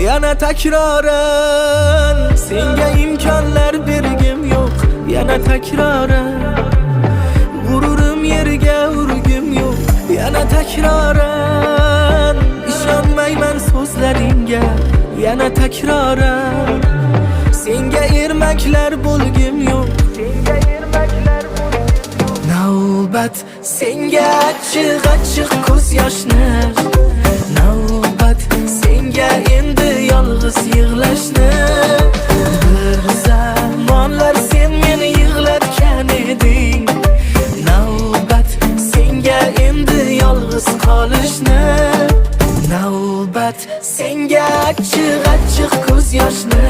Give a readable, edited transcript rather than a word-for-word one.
Yana takraren senga imkonlar bergim yo'q. Yana takraren g'ururim yerga urgim yo'q. Yana takraren ishonmayman so'zlaringga. Yana takraren senga ermaklar bo'lgim yo'q. Navbat senga achchiq ko'z yoshni, navbat senga endi yolg'iz yig'lashni. Bir zamonlar sen meni yig'latgan eding, navbat senga endi yolg'iz qolishni. Navbat senga achchiq ko'z yoshni,